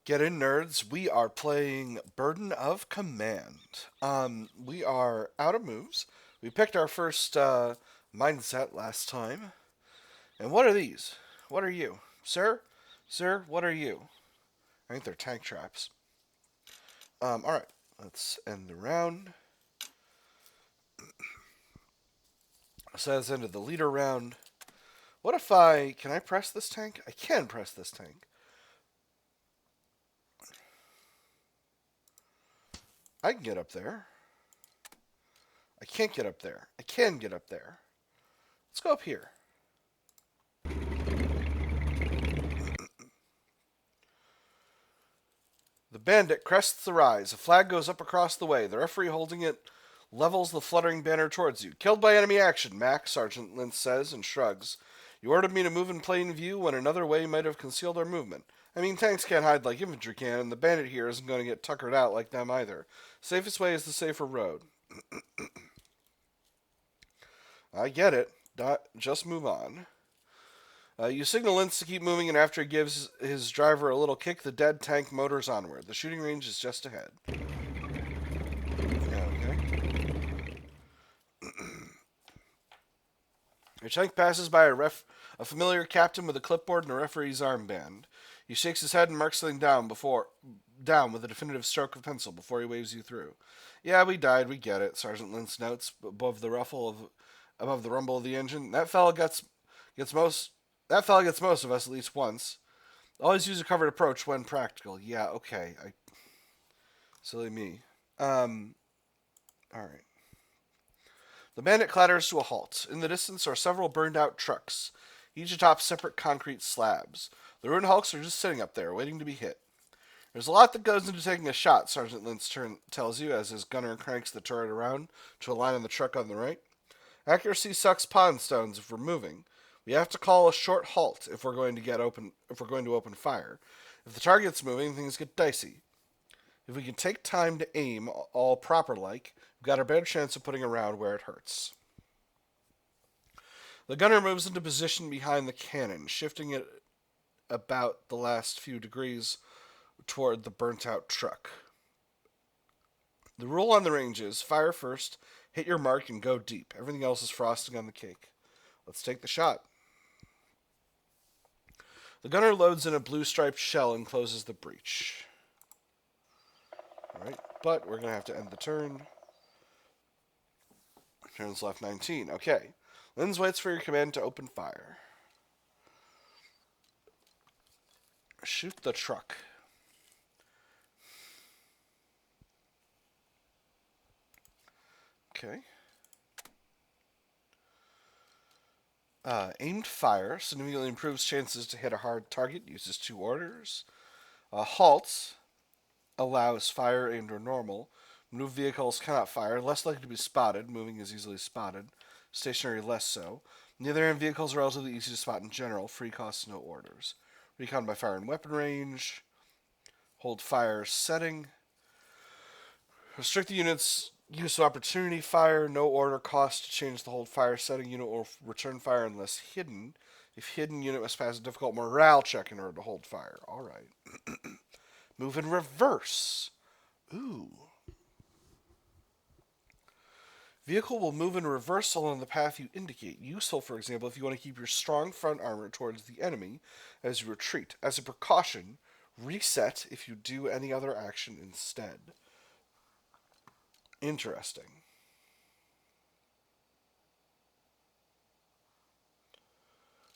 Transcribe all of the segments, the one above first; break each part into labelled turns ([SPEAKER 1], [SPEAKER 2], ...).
[SPEAKER 1] Get in, nerds. We are playing Burden of Command. We are out of moves. We picked our first mindset last time. And what are these? What are you? Sir? Sir, what are you? I think they're tank traps. Alright. Let's end the round. So that's end of the leader round. What if I... Can I press this tank? I can press this tank. I can get up there. I can't get up there. I can get up there. Let's go up here. The bandit crests the rise. A flag goes up across the way. The referee holding it levels the fluttering banner towards you. Killed by enemy action, Mac, Sergeant Lynch says and shrugs. You ordered me to move in plain view when another way might have concealed our movement. I mean, tanks can't hide like infantry can, and the bandit here isn't going to get tuckered out like them either. Safest way is the safer road. I get it. Just move on. You signal Lynch to keep moving, and after he gives his driver a little kick, the dead tank motors onward. The shooting range is just ahead. Okay. Your tank passes by a familiar captain with a clipboard and a referee's armband. He shakes his head and marks something down with a definitive stroke of pencil before he waves you through. Yeah, we died. We get it. Sergeant Lynch notes above the rumble of the engine. That fella gets most of us at least once. Always use a covered approach when practical. Yeah, okay. Silly me. Alright. The bandit clatters to a halt. In the distance are several burned out trucks, each atop separate concrete slabs. The ruined hulks are just sitting up there, waiting to be hit. There's a lot that goes into taking a shot, Sergeant Lynch tells you as his gunner cranks the turret around to align on the truck on the right. Accuracy sucks pond stones if we're moving. We have to call a short halt if we're going to open fire. If the target's moving, things get dicey. If we can take time to aim all proper like, we've got a better chance of putting a round where it hurts. The gunner moves into position behind the cannon, shifting it about the last few degrees toward the burnt out truck. The rule on the range is fire first, hit your mark, and go deep. Everything else is frosting on the cake. Let's take the shot. The gunner loads in a blue striped shell and closes the breech. Alright, but we're going to have to end the turn. Turns left 19. Okay. Lynch waits for your command to open fire. Shoot the truck. Okay. Aimed fire significantly improves chances to hit a hard target. Uses 2 orders. Halt allows fire aimed or normal. Moved vehicles cannot fire. Less likely to be spotted. Moving is easily spotted. Stationary less so. On the other hand, vehicles are relatively easy to spot in general. Free costs, no orders. Recon by fire and weapon range. Hold fire setting. Restrict the unit's use of opportunity fire. No order cost to change the hold fire setting. Unit will return fire unless hidden. If hidden, unit must pass a difficult morale check in order to hold fire. Alright. Move in reverse. Ooh. Vehicle will move in reverse along the path you indicate. Useful, for example, if you want to keep your strong front armor towards the enemy as you retreat. As a precaution, reset if you do any other action instead. Interesting.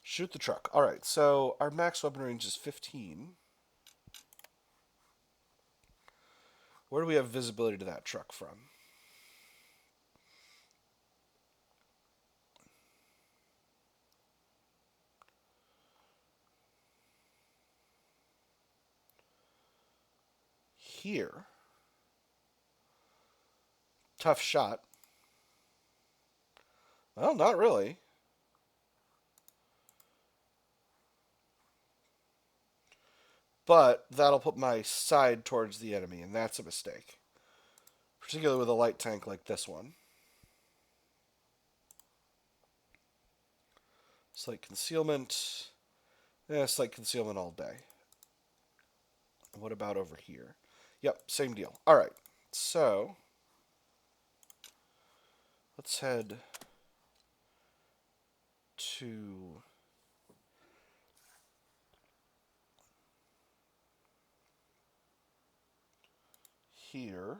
[SPEAKER 1] Shoot the truck. Alright, so our max weapon range is 15. Where do we have visibility to that truck from? Here. Tough shot. Well, not really. But that'll put my side towards the enemy, and that's a mistake. Particularly with a light tank like this one. Slight concealment. Yeah, slight concealment all day. What about over here? Yep, same deal. All right, so let's head to here.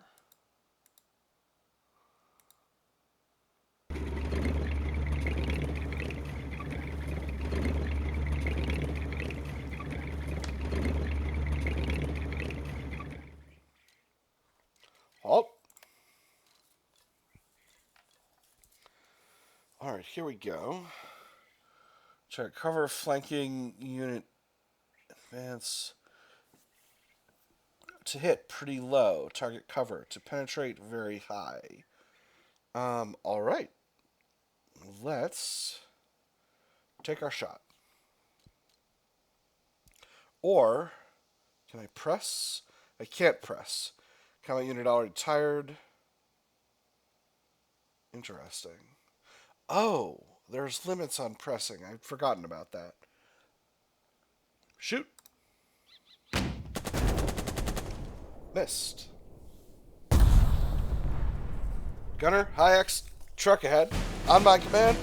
[SPEAKER 1] Oh. All right, here we go. Try to cover flanking unit advance to hit pretty low. Target cover to penetrate very high. All right. Let's take our shot. Or can I press? I can't press. Combat unit already tired. Interesting. Oh, there's limits on pressing. I'd forgotten about that. Shoot. Missed. Gunner, high X, truck ahead. On my command.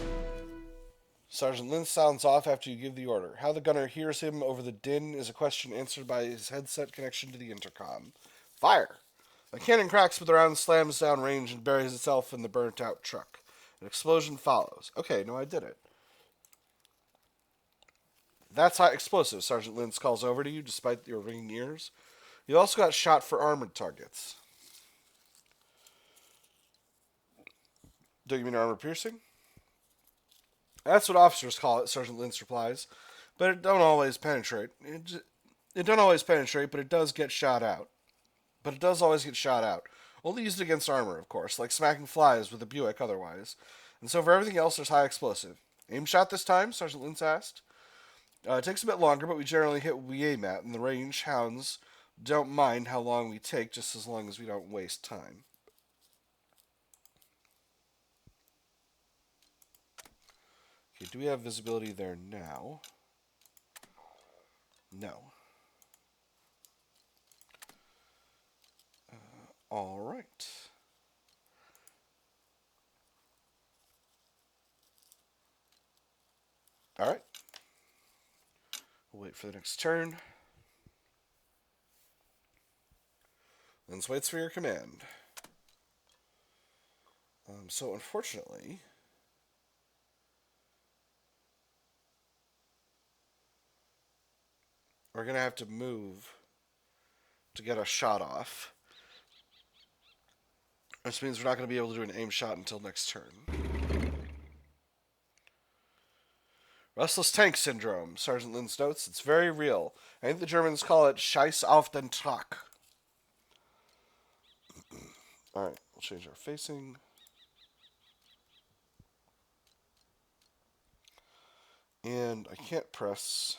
[SPEAKER 1] Sergeant Lynn sounds off after you give the order. How the gunner hears him over the din is a question answered by his headset connection to the intercom. Fire! The cannon cracks, but the round slams down range and buries itself in the burnt-out truck. An explosion follows. Okay, no, I did it. That's high explosive, Sergeant Lynn calls over to you, despite your ringing ears. You also got shot for armored targets. Do you mean armor piercing? That's what officers call it, Sergeant Lynch replies. But it don't always penetrate. It don't always penetrate, but it does get shot out. But it does always get shot out. Only used against armor, of course, like smacking flies with a Buick otherwise. And so for everything else, there's high explosive. Aim shot this time? Sergeant Lynch asked. It takes a bit longer, but we generally hit what we aim at, and the range hounds don't mind how long we take, just as long as we don't waste time. Okay, do we have visibility there now? No. All right. All right. We'll wait for the next turn. Lens waits for your command. So unfortunately, we're going to have to move to get a shot off. Which means we're not going to be able to do an aim shot until next turn. Restless tank syndrome, Sergeant Lynch notes. It's very real. I think the Germans call it Scheiß auf den Truck. Alright, we'll change our facing. And I can't press.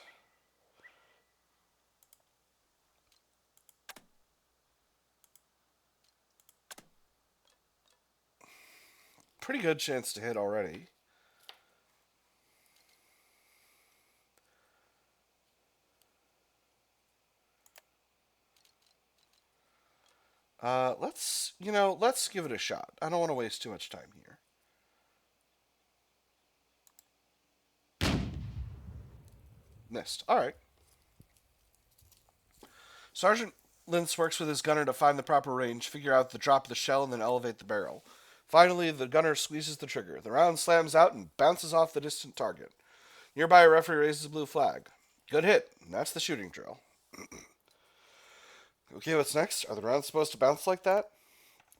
[SPEAKER 1] Pretty good chance to hit already. Let's give it a shot. I don't want to waste too much time here. Missed. All right. Sergeant Lynch works with his gunner to find the proper range, figure out the drop of the shell, and then elevate the barrel. Finally, the gunner squeezes the trigger. The round slams out and bounces off the distant target. Nearby, a referee raises a blue flag. Good hit. That's the shooting drill. Okay, what's next? Are the rounds supposed to bounce like that?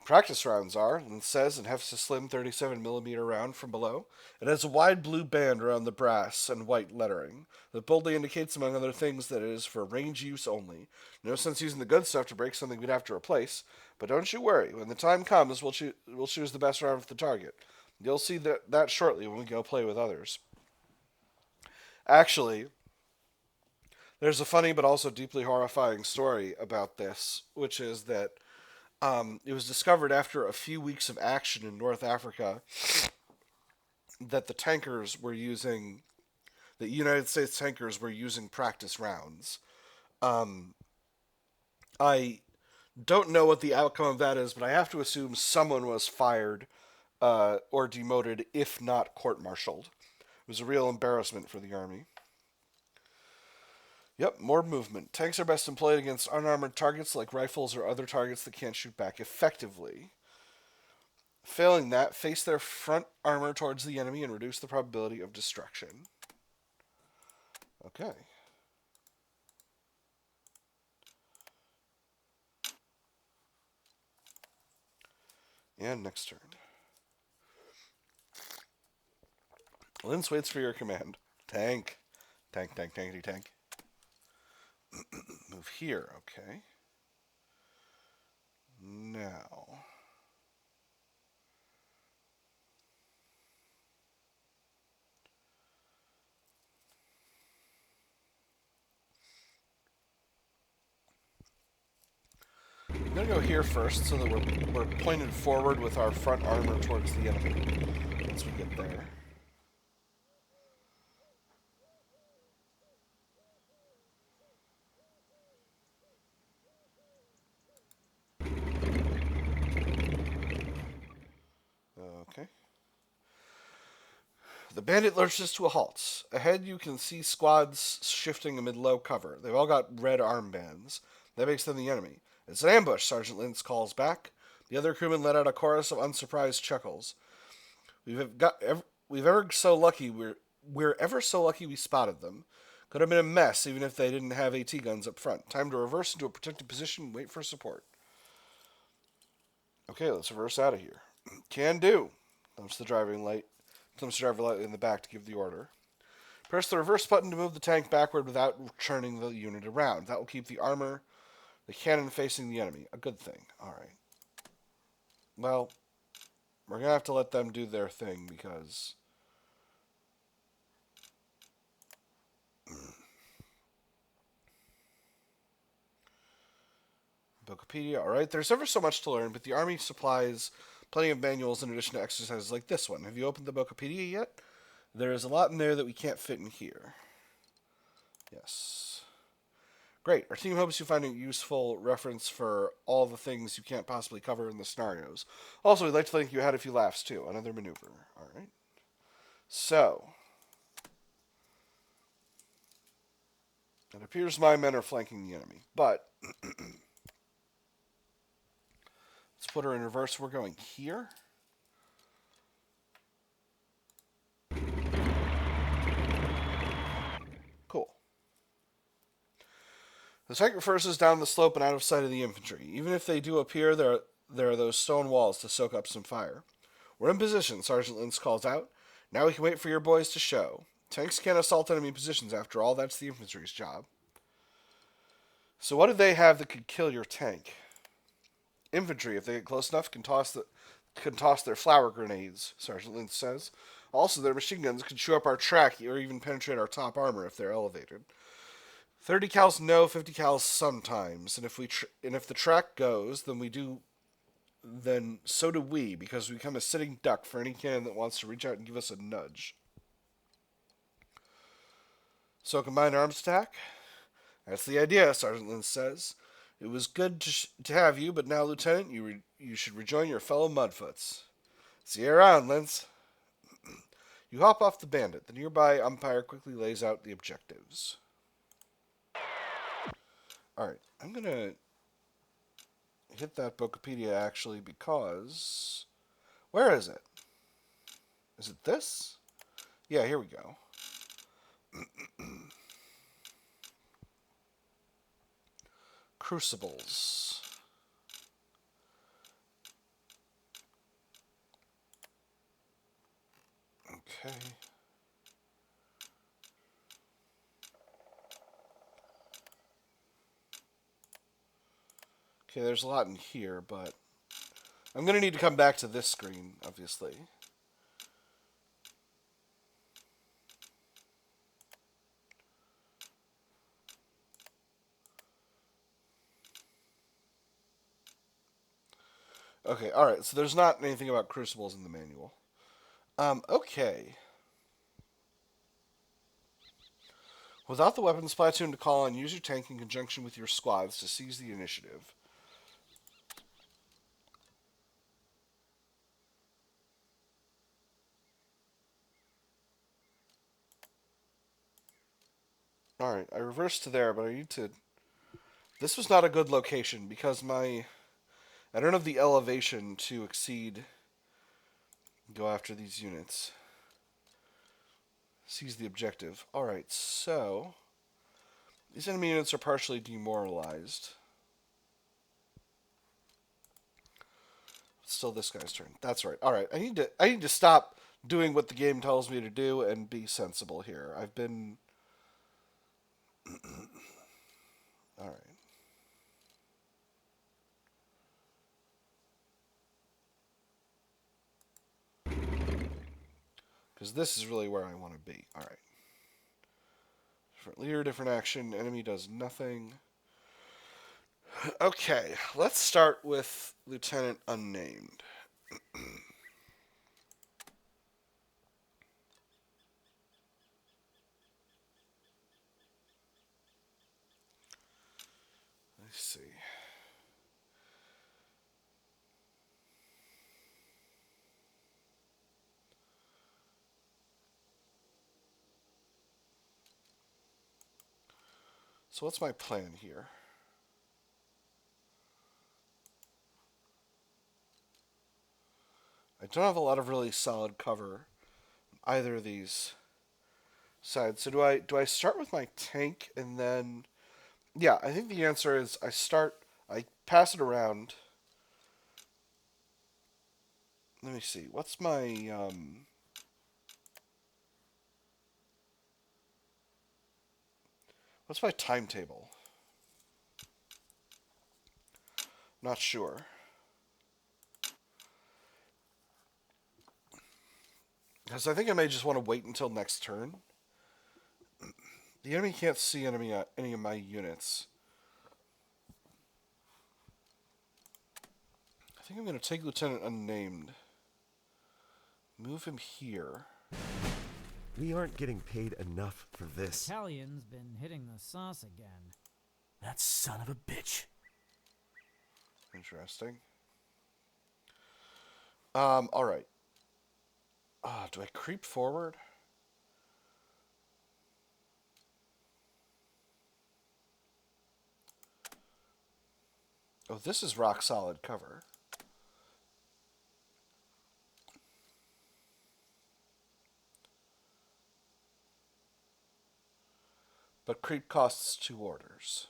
[SPEAKER 1] Practice rounds are, Lynch says, and hefts a slim 37mm round from below. It has a wide blue band around the brass and white lettering that boldly indicates, among other things, that it is for range use only. No sense using the good stuff to break something we'd have to replace. But don't you worry. When the time comes, we'll choose the best round for the target. You'll see that shortly when we go play with others. Actually, there's a funny but also deeply horrifying story about this, which is that it was discovered after a few weeks of action in North Africa that the United States tankers were using practice rounds. I don't know what the outcome of that is, but I have to assume someone was fired or demoted, if not court-martialed. It was a real embarrassment for the army. Yep, more movement. Tanks are best employed against unarmored targets like rifles or other targets that can't shoot back effectively. Failing that, face their front armor towards the enemy and reduce the probability of destruction. Okay. And next turn. Linz waits for your command. Tank. Tank, tank, tankety, tank. Move here, okay. Now. I'm going to go here first so that we're pointed forward with our front armor towards the enemy once we get there. Okay. The bandit lurches to a halt. Ahead, you can see squads shifting amid low cover. They've all got red armbands. That makes them the enemy. It's an ambush, Sergeant Lintz calls back. The other crewmen let out a chorus of unsurprised chuckles. We've ever so lucky we're ever so lucky we spotted them. Could have been a mess even if they didn't have AT guns up front. Time to reverse into a protected position and wait for support. Okay, let's reverse out of here. Can do. Thumps the driver lightly in the back to give the order. Press the reverse button to move the tank backward without turning the unit around. That will keep the cannon facing the enemy. A good thing. Alright. Well, we're going to have to let them do their thing because... Bookpedia, alright. There's ever so much to learn, but the Army supplies plenty of manuals in addition to exercises like this one. Have you opened the Bookpedia yet? There is a lot in there that we can't fit in here. Yes. Great. Our team hopes you find a useful reference for all the things you can't possibly cover in the scenarios. Also, we'd like to think you had a few laughs, too. Another maneuver. Alright. So. It appears my men are flanking the enemy, but... Let's put her in reverse. We're going here. Cool. The tank reverses down the slope and out of sight of the infantry. Even if they do appear, there are those stone walls to soak up some fire. We're in position, Sergeant Lintz calls out. Now we can wait for your boys to show. Tanks can't assault enemy positions after all. That's the infantry's job. So what do they have that could kill your tank? Infantry, if they get close enough, can toss their flower grenades, Sergeant Lintz says. Also, their machine guns can chew up our track or even penetrate our top armor if they're elevated. 30 cals no, 50 cals sometimes, and if the track goes, then so do we, because we become a sitting duck for any cannon that wants to reach out and give us a nudge. So combined arms attack? That's the idea, Sergeant Lintz says. It was good to have you, but now, Lieutenant, you should rejoin your fellow Mudfoots. See you around, Lintz. You hop off the bandit. The nearby umpire quickly lays out the objectives. Alright, I'm going to hit that Bookpedia, actually, because... Where is it? Is it this? Yeah, here we go. Crucibles. Okay. Okay, there's a lot in here, but I'm going to need to come back to this screen, obviously. Okay, alright, so there's not anything about crucibles in the manual. Okay. Without the weapons platoon to call on, use your tank in conjunction with your squads to seize the initiative. Alright, I reversed to there, but I need to... This was not a good location because I don't have the elevation to go after these units. Seize the objective. Alright, so... These enemy units are partially demoralized. It's still this guy's turn. That's right. Alright, I need to stop doing what the game tells me to do and be sensible here. I've been... Alright. Because this is really where I want to be. Alright. Different leader, different action. Enemy does nothing. Okay, let's start with Lieutenant Unnamed. Let's see. So what's my plan here? I don't have a lot of really solid cover on either of these sides. So do I start with my tank and then... Yeah, I think the answer is I pass it around. Let me see. What's my timetable? Not sure. Because I think I may just want to wait until next turn. The enemy can't see any of my units. I think I'm going to take Lieutenant Unnamed. Move him here.
[SPEAKER 2] We aren't getting paid enough for this.
[SPEAKER 3] Italian's been hitting the sauce again.
[SPEAKER 4] That son of a bitch.
[SPEAKER 1] Interesting. Alright. Do I creep forward? Oh, this is rock solid cover. But creep costs 2 orders.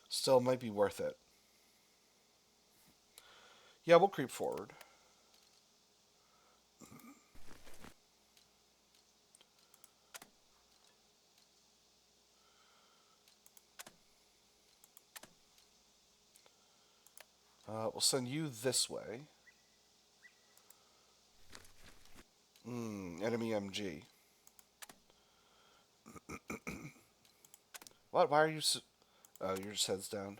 [SPEAKER 1] Still might be worth it. Yeah, we'll creep forward. We'll send you this way. Enemy MG. What? Why are you... Oh, your just head's down.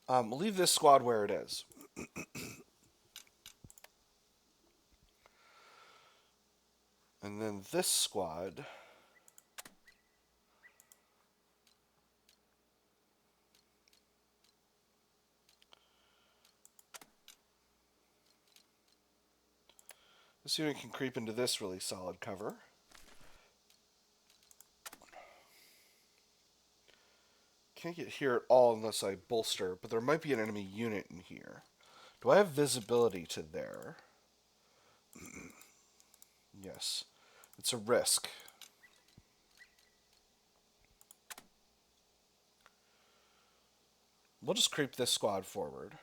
[SPEAKER 1] Leave this squad where it is. And then this squad... This unit can creep into this really solid cover. Can't get here at all unless I bolster, but there might be an enemy unit in here. Do I have visibility to there? Yes. It's a risk. We'll just creep this squad forward.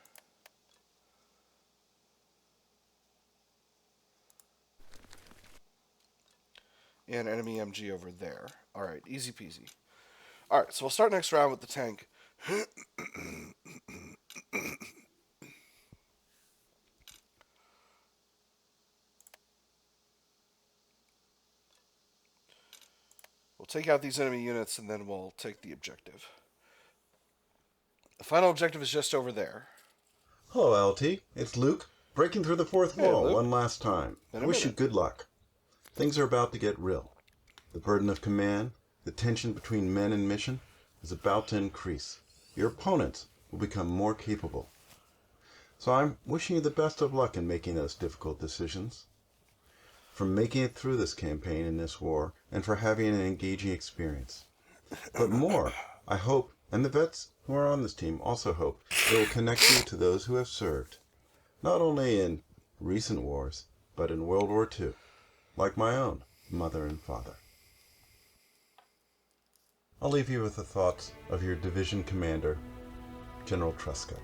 [SPEAKER 1] And enemy MG over there. Alright, easy peasy. Alright, so we'll start next round with the tank. We'll take out these enemy units, and then we'll take the objective. The final objective is just over there.
[SPEAKER 5] Hello, LT. It's Luke, breaking through the fourth
[SPEAKER 1] Hey,
[SPEAKER 5] wall
[SPEAKER 1] Luke.
[SPEAKER 5] one last time.
[SPEAKER 1] Been a
[SPEAKER 5] Wish you
[SPEAKER 1] minute.
[SPEAKER 5] good luck. Things are about to get real. The burden of command, the tension between men and mission, is about to increase. Your opponents will become more capable. So I'm wishing you the best of luck in making those difficult decisions. For making it through this campaign in this war, and for having an engaging experience. But more, I hope, and the vets who are on this team also hope, it will connect you to those who have served. Not only in recent wars, but in World War II, like my own mother and father. I'll leave you with the thoughts of your division commander, General Truscott.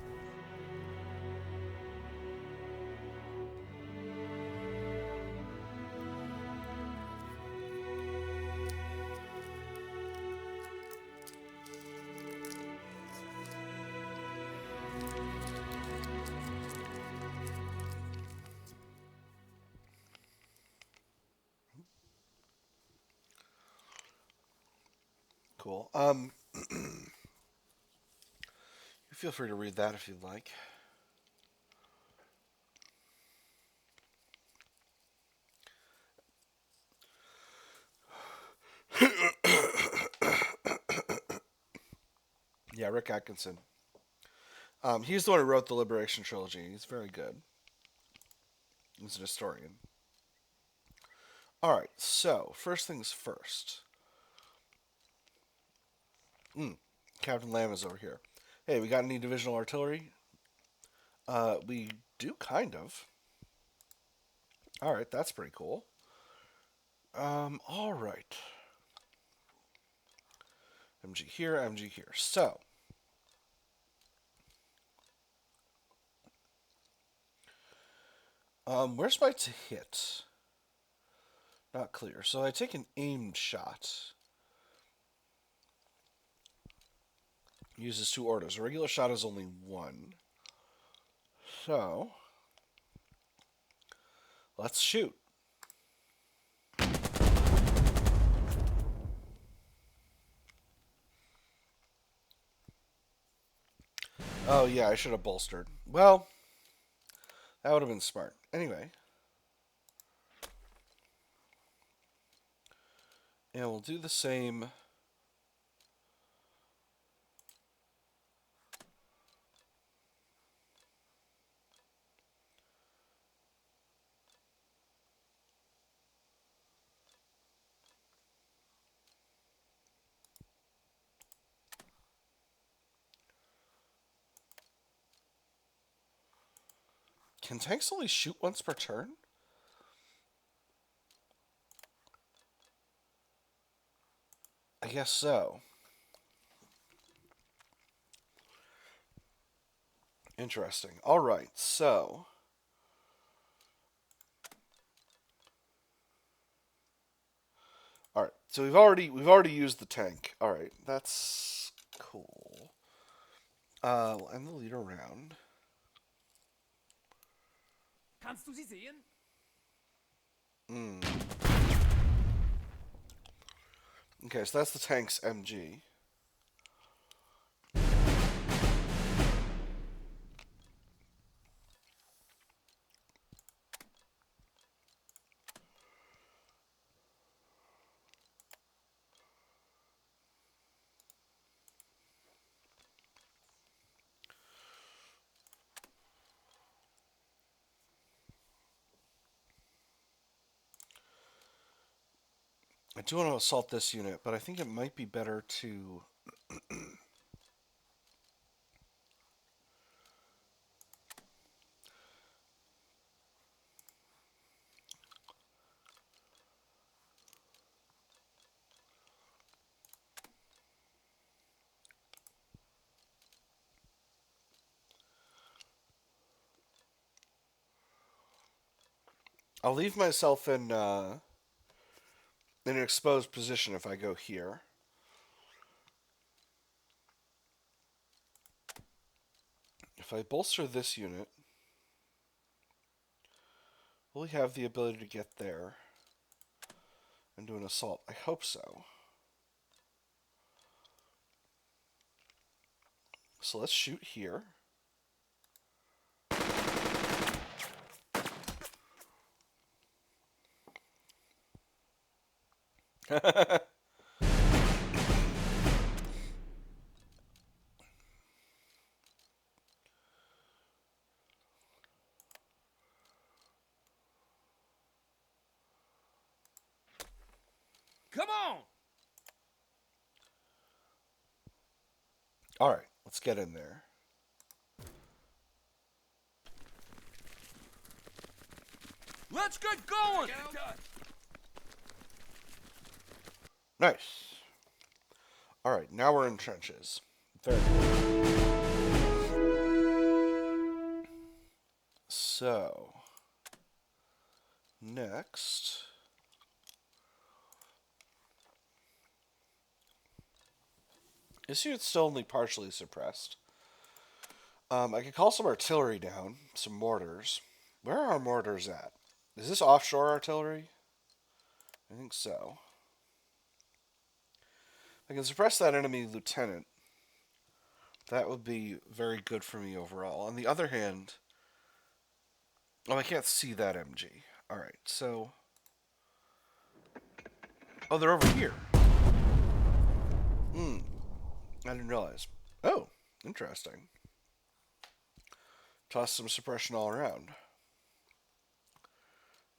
[SPEAKER 1] Cool. You feel free to read that if you'd like. Yeah, Rick Atkinson. He's the one who wrote the Liberation Trilogy. He's very good. He's an historian. Alright, so, first things first. Captain Lamb is over here. Hey, we got any divisional artillery? We do, kind of. Alright, that's pretty cool. Alright. MG here, MG here. So, where's my to hit? Not clear. So I take an aimed shot. Uses 2 orders. A regular shot is only 1. So, let's shoot. Oh yeah, I should have bolstered. Well, that would have been smart. Anyway. And we'll do the same. Can tanks only shoot once per turn? I guess so. Interesting. All right, so so we've already used the tank. All right, that's cool. We'll end the leader round.
[SPEAKER 4] Kannst du sie sehen?
[SPEAKER 1] Okay, so that's the tank's MG. I do want to assault this unit, but I think it might be better to I'll leave myself in an exposed position if I go here. If I bolster this unit, will we have the ability to get there and do an assault? I hope so. So let's shoot here.
[SPEAKER 4] Come on!
[SPEAKER 1] All right, let's get in there.
[SPEAKER 4] Let's get going!
[SPEAKER 1] Nice. All right, now we're in trenches. Very good. So, next, this unit's still only partially suppressed. I could call some artillery down, some mortars. Where are our mortars at? Is this offshore artillery? I think so. I can suppress that enemy lieutenant. That would be very good for me overall. On the other hand, I can't see that MG. Alright, so... Oh, they're over here. I didn't realize. Oh, interesting. Toss some suppression all around.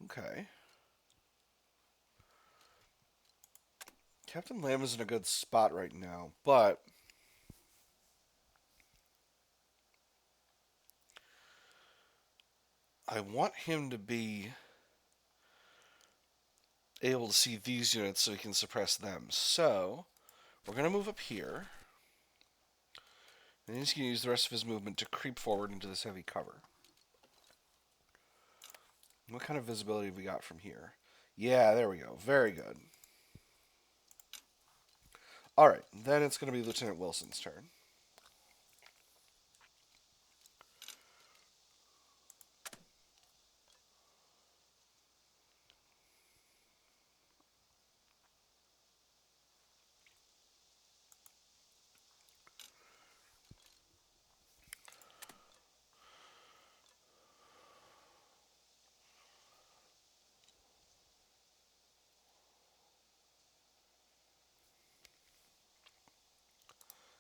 [SPEAKER 1] Okay. Captain Lamb is in a good spot right now, but... I want him to be able to see these units so he can suppress them. So, we're going to move up here. And he's going to use the rest of his movement to creep forward into this heavy cover. What kind of visibility have we got from here? Yeah, there we go. Very good. Alright, then it's going to be Lieutenant Wilson's turn.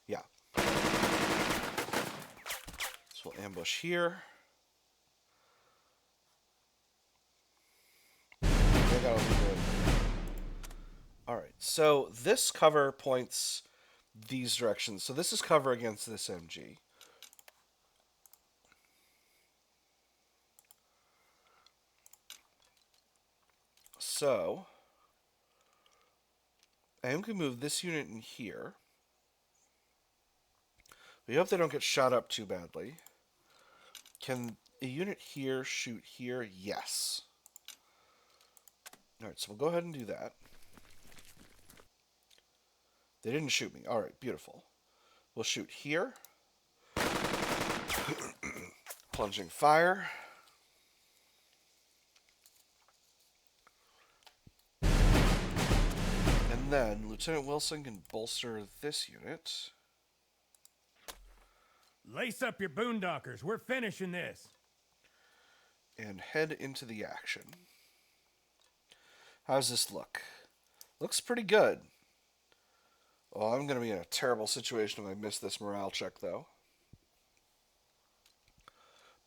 [SPEAKER 1] Yeah. So we'll ambush here. Alright, so this cover points these directions. So this is cover against this MG. So, I am going to move this unit in here. We hope they don't get shot up too badly. Can a unit here shoot here? Yes. Alright, so we'll go ahead and do that. They didn't shoot me. Alright, beautiful. We'll shoot here. Plunging fire. And then Lieutenant Wilson can bolster this unit.
[SPEAKER 6] Lace up your boondockers. We're finishing this.
[SPEAKER 1] And head into the action. How's this look? Looks pretty good. Well, I'm going to be in a terrible situation if I miss this morale check, though.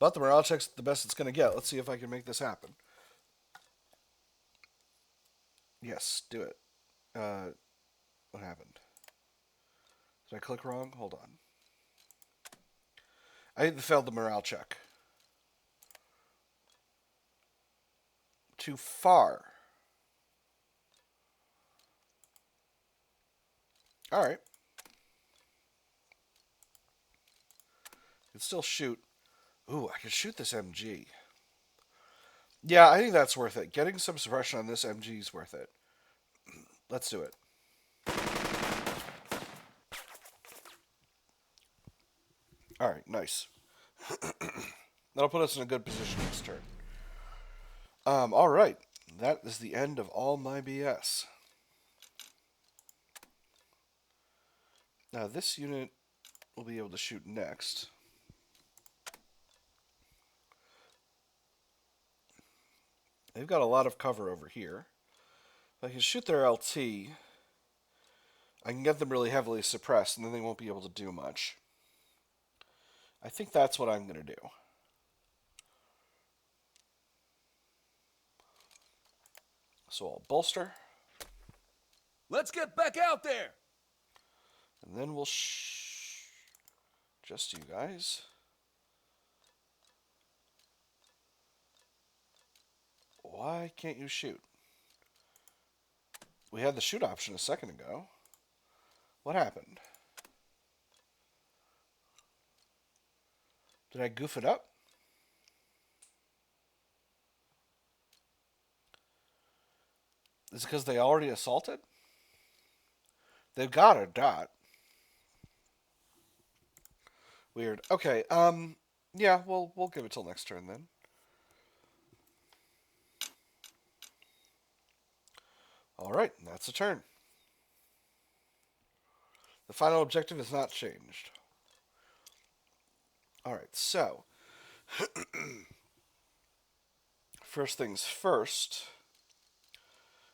[SPEAKER 1] But the morale check's the best it's going to get. Let's see if I can make this happen. Yes, do it. What happened? Did I click wrong? Hold on. I failed the morale check. Too far. Alright. Can still shoot. Ooh, I can shoot this MG. Yeah, I think that's worth it. Getting some suppression on this MG is worth it. Let's do it. Alright, nice. That'll put us in a good position this turn. Alright. That is the end of all my BS. Now this unit will be able to shoot next. They've got a lot of cover over here. If I can shoot their LT, I can get them really heavily suppressed, and then they won't be able to do much. I think that's what I'm going to do. So I'll bolster.
[SPEAKER 4] Let's get back out there.
[SPEAKER 1] And then we'll just you guys. Why can't you shoot? We had the shoot option a second ago. What happened? Did I goof it up? Is it because they already assaulted? They've got a dot. Weird. Okay, yeah, we'll give it till next turn then. Alright, that's a turn. The final objective is not changed. Alright, so first things first,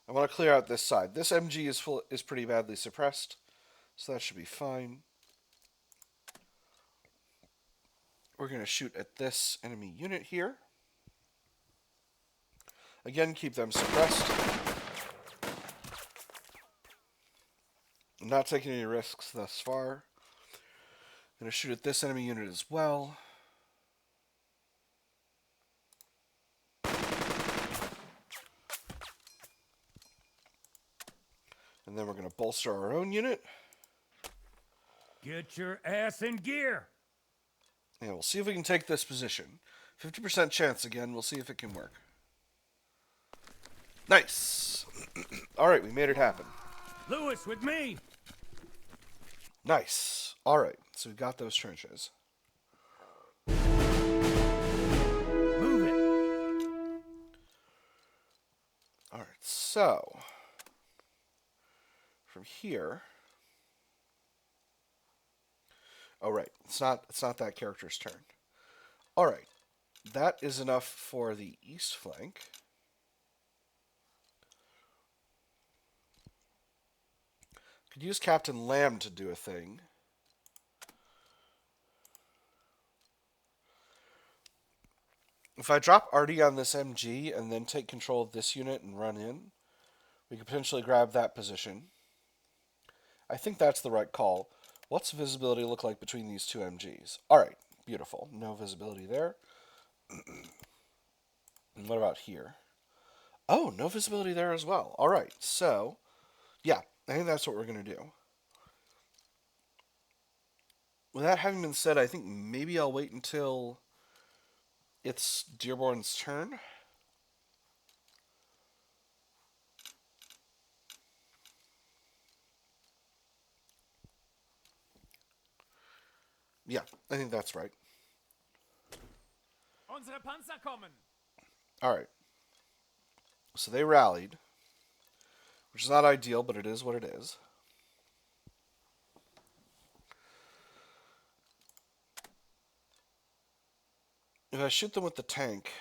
[SPEAKER 1] I want to clear out this side. This MG is pretty badly suppressed, so that should be fine. We're going to shoot at this enemy unit here. Again, keep them suppressed. I'm not taking any risks thus far. I'm going to shoot at this enemy unit as well. And then we're going to bolster our own unit.
[SPEAKER 6] Get your ass in gear.
[SPEAKER 1] And we'll see if we can take this position. 50% chance again. We'll see if it can work. Nice. All right, we made it happen.
[SPEAKER 6] Lewis, with me.
[SPEAKER 1] Nice. All right, so we got those trenches.
[SPEAKER 6] Move it.
[SPEAKER 1] All right, so from here. Oh, right. It's not that character's turn. All right. That is enough for the east flank. Could use Captain Lamb to do a thing. If I drop Artie on this MG and then take control of this unit and run in, we could potentially grab that position. I think that's the right call. What's visibility look like between these two MGs? All right, beautiful. No visibility there. And what about here? Oh, no visibility there as well. All right, so, yeah, I think that's what we're going to do. With that having been said, I think maybe I'll wait until it's Dearborn's turn. Yeah, I think that's right.
[SPEAKER 4] Unsere Panzer kommen.
[SPEAKER 1] All right. So they rallied, which is not ideal, but it is what it is. If I shoot them with the tank,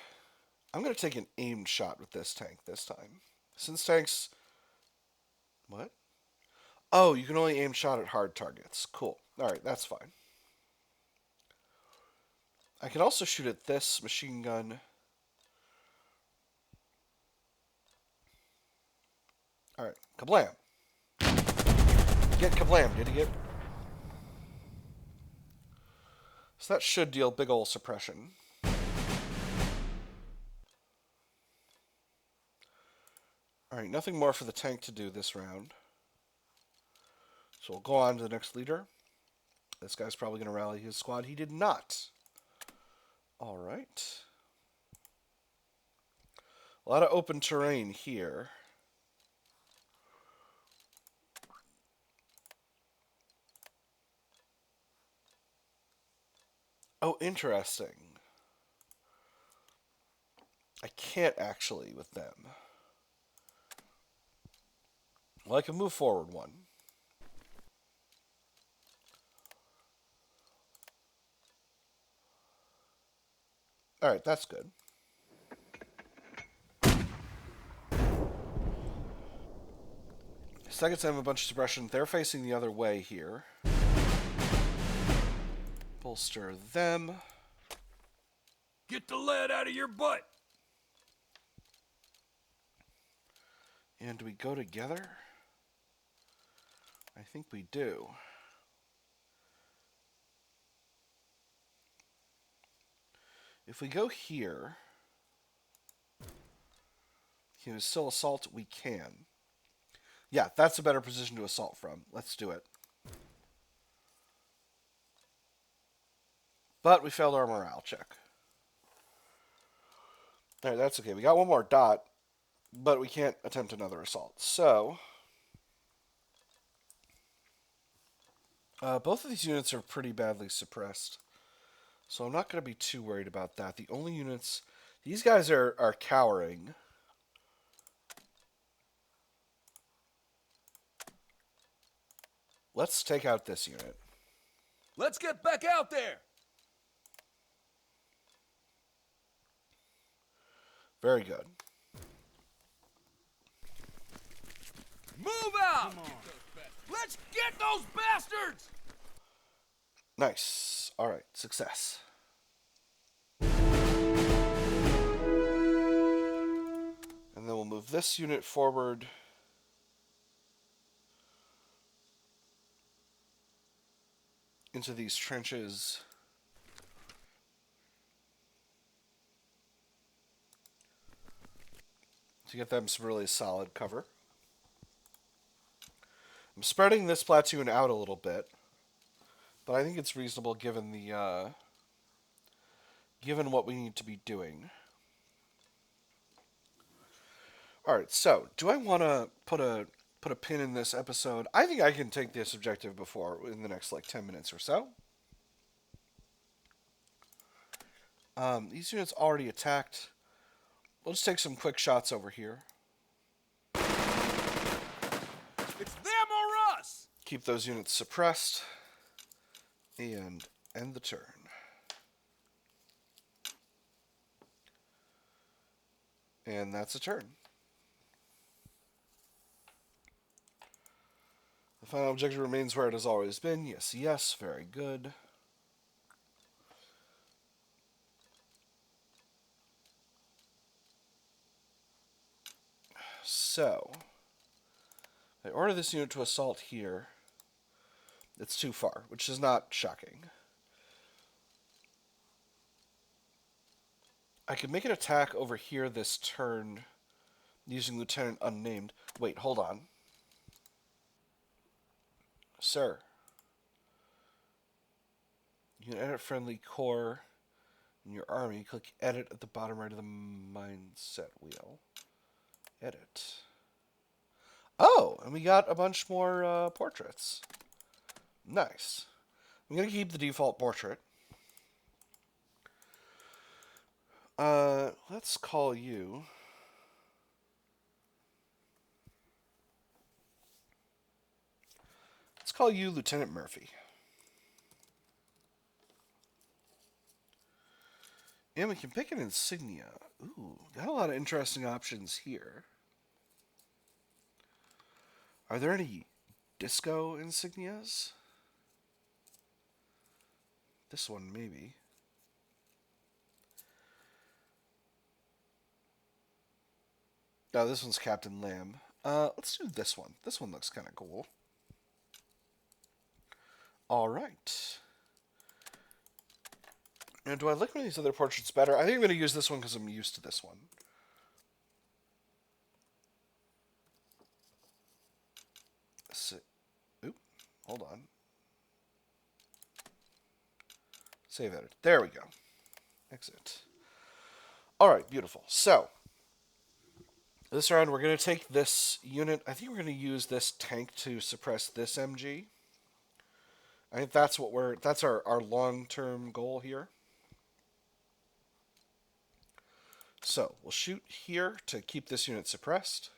[SPEAKER 1] I'm going to take an aimed shot with this tank this time. Since tanks... What? Oh, you can only aim shot at hard targets. Cool. All right, that's fine. I can also shoot at this machine gun. All right, kablam. Get kablammed, idiot. So that should deal big ol' suppression. All right, nothing more for the tank to do this round. So we'll go on to the next leader. This guy's probably going to rally his squad. He did not. All right. A lot of open terrain here. Oh, interesting. I can't actually with them. Well, I can move forward one. Alright, that's good. Second time a bunch of suppression. They're facing the other way here. Bolster them.
[SPEAKER 4] Get the lead out of your butt.
[SPEAKER 1] And do we go together? I think we do. If we go here, can we still assault? We can. Yeah, that's a better position to assault from. Let's do it. But we failed our morale check. Alright, that's okay. We got one more dot, but we can't attempt another assault. So, both of these units are pretty badly suppressed. So I'm not going to be too worried about that. The only units... These guys are cowering. Let's take out this unit.
[SPEAKER 4] Let's get back out there.
[SPEAKER 1] Very good.
[SPEAKER 4] Move out. Let's get those bastards.
[SPEAKER 1] Nice. Alright, success. And then we'll move this unit forward. Into these trenches. To get them some really solid cover. I'm spreading this platoon out a little bit, but I think it's reasonable given the given what we need to be doing. All right, so do I want to put a pin in this episode? I think I can take this objective before in the next like 10 minutes or so. These units already attacked. We'll just take some quick shots over here.
[SPEAKER 4] It's them or us.
[SPEAKER 1] Keep those units suppressed. And end the turn. And that's a turn. The final objective remains where it has always been. Yes, yes, very good. So, I order this unit to assault here. It's too far, which is not shocking. I could make an attack over here this turn using Lieutenant Unnamed. Wait, hold on. Sir. You can edit friendly corps in your army. Click edit at the bottom right of the mindset wheel. Edit. Oh, and we got a bunch more portraits. Nice. I'm going to keep the default portrait. Let's call you... Let's call you Lieutenant Murphy. And we can pick an insignia. Ooh, got a lot of interesting options here. Are there any disco insignias? This one, maybe. No, this one's Captain Lamb. Let's do this one. This one looks kind of cool. All right. And do I like one of these other portraits better? I think I'm going to use this one because I'm used to this one. Oop, hold on. Save edit. There we go. Exit. All right, beautiful. So, this round we're going to take this unit. I think we're going to use this tank to suppress this MG. I think that's what that's our long-term goal here. So, we'll shoot here to keep this unit suppressed.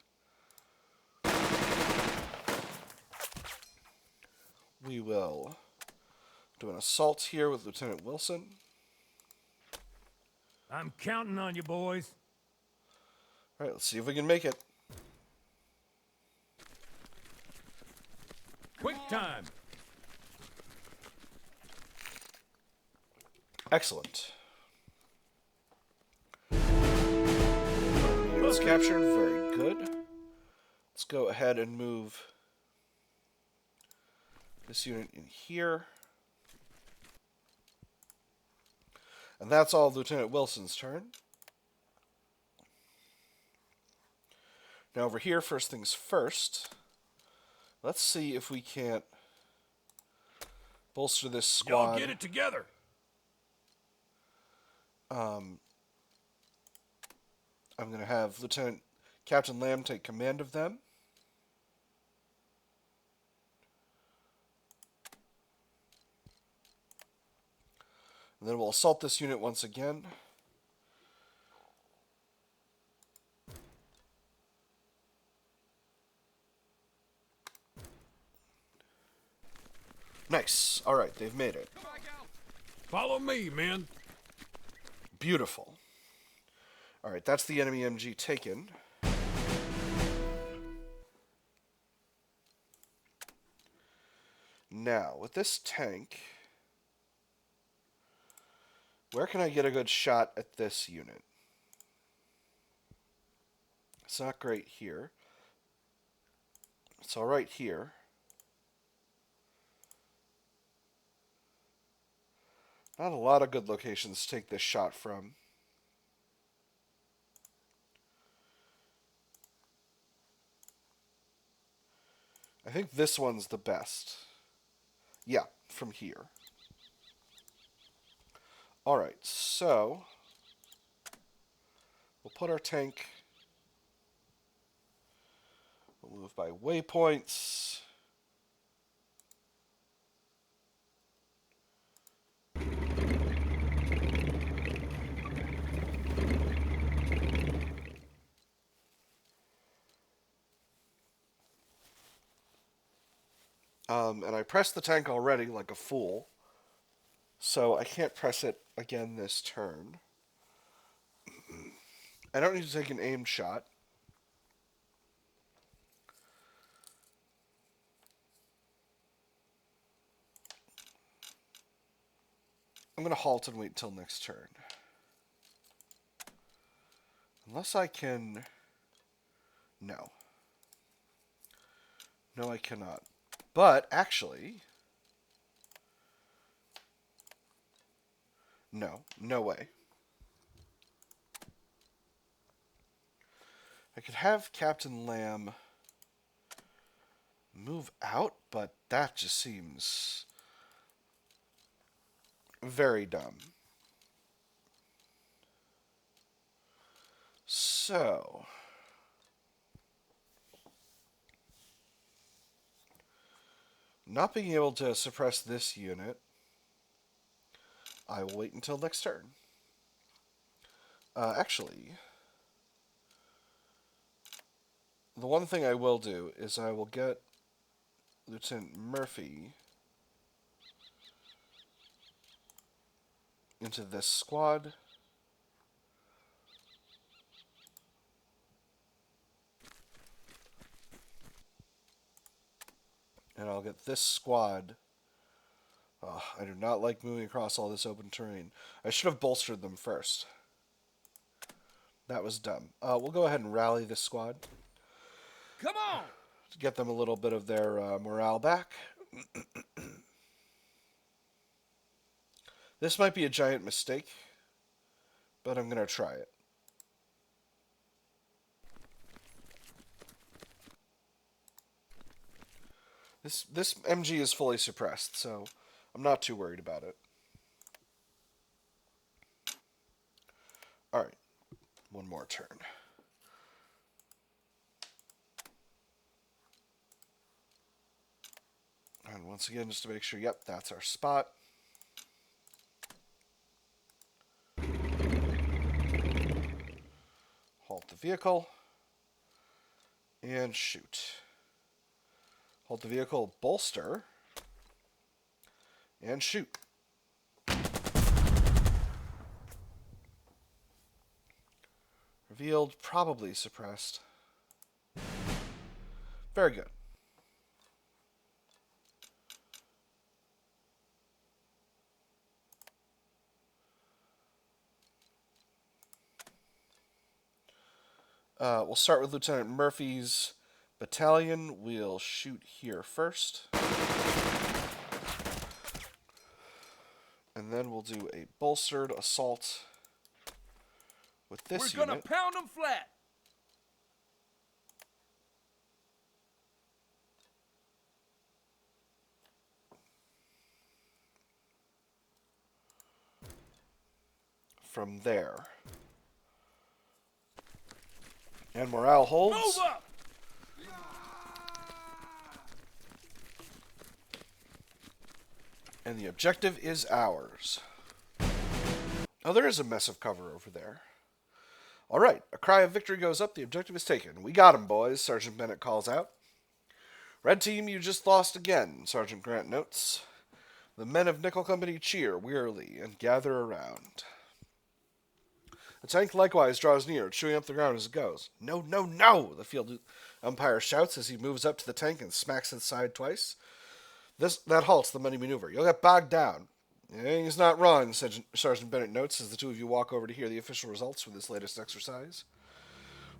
[SPEAKER 1] We will do an assault here with Lieutenant Wilson.
[SPEAKER 6] I'm counting on you, boys.
[SPEAKER 1] All right, let's see if we can make it.
[SPEAKER 6] Quick time.
[SPEAKER 1] Excellent. Units captured. Very good. Let's go ahead and move this unit in here. And that's all Lieutenant Wilson's turn. Now over here, first things first, let's see if we can't bolster this squad.
[SPEAKER 4] Y'all get it together.
[SPEAKER 1] I'm going to have Captain Lamb take command of them. And then we'll assault this unit once again. Nice. All right, they've made it.
[SPEAKER 4] Follow me, men.
[SPEAKER 1] Beautiful. All right, that's the enemy MG taken. Now, with this tank, where can I get a good shot at this unit? It's not great here. It's all right here. Not a lot of good locations to take this shot from. I think this one's the best. Yeah, from here. Alright, so we'll put our tank. We'll move by waypoints. And I pressed the tank already like a fool, so I can't press it again this turn. I don't need to take an aimed shot. I'm going to halt and wait until next turn. Unless I can... No. No, I cannot. But, actually... No. No way. I could have Captain Lamb move out, but that just seems very dumb. So... Not being able to suppress this unit, I will wait until next turn. Actually, the one thing I will do is I will get Lieutenant Murphy into this squad. And I'll get this squad. Oh, I do not like moving across all this open terrain. I should have bolstered them first. That was dumb. We'll go ahead and rally this squad.
[SPEAKER 4] Come on!
[SPEAKER 1] To get them a little bit of their morale back. This might be a giant mistake, but I'm going to try it. This MG is fully suppressed, so I'm not too worried about it. Alright, one more turn. And once again, just to make sure, yep, that's our spot. Halt the vehicle. And shoot. Hold the vehicle, bolster, and shoot. Revealed, probably suppressed. Very good. We'll start with Lieutenant Murphy's battalion. We'll shoot here first. And then we'll do a bolstered assault with this
[SPEAKER 4] We're gonna
[SPEAKER 1] unit.
[SPEAKER 4] pound them flat.
[SPEAKER 1] From there. And morale holds.
[SPEAKER 4] Move up.
[SPEAKER 1] And the objective is ours. Oh, there is a mess of cover over there. All right, a cry of victory goes up. The objective is taken. We got him, boys, Sergeant Bennett calls out. Red team, you just lost again, Sergeant Grant notes. The men of Nickel Company cheer wearily and gather around. The tank likewise draws near, chewing up the ground as it goes. No, no, no, the field umpire shouts as he moves up to the tank and smacks its side twice. That halts the money maneuver. You'll get bogged down. He's not wrong, Sergeant Bennett notes as the two of you walk over to hear the official results for this latest exercise.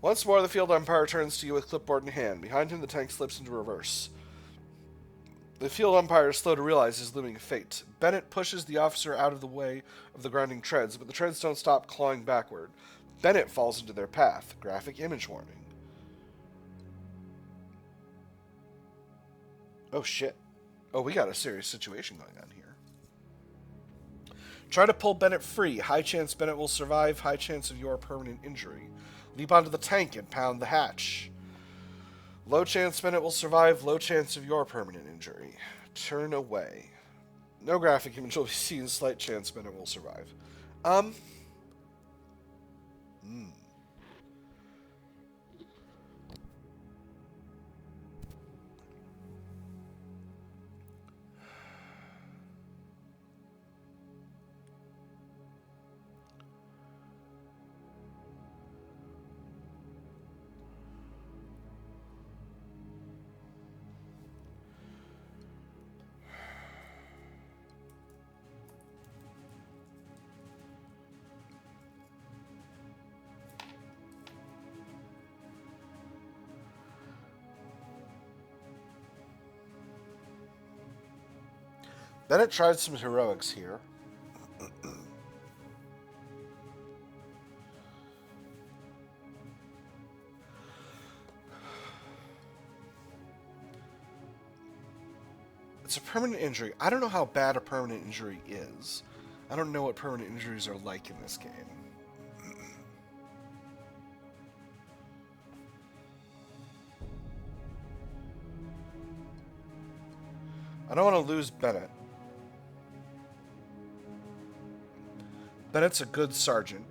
[SPEAKER 1] Once more, the field umpire turns to you with clipboard in hand. Behind him, the tank slips into reverse. The field umpire is slow to realize his looming fate. Bennett pushes the officer out of the way of the grinding treads, but the treads don't stop clawing backward. Bennett falls into their path. Graphic image warning. Oh, shit. Oh, we got a serious situation going on here. Try to pull Bennett free. High chance Bennett will survive. High chance of your permanent injury. Leap onto the tank and pound the hatch. Low chance Bennett will survive. Low chance of your permanent injury. Turn away. No graphic image will be seen. Slight chance Bennett will survive. Bennett tried some heroics here. It's a permanent injury. I don't know how bad a permanent injury is. I don't know what permanent injuries are like in this game. I don't want to lose Bennett. Bennett's a good sergeant.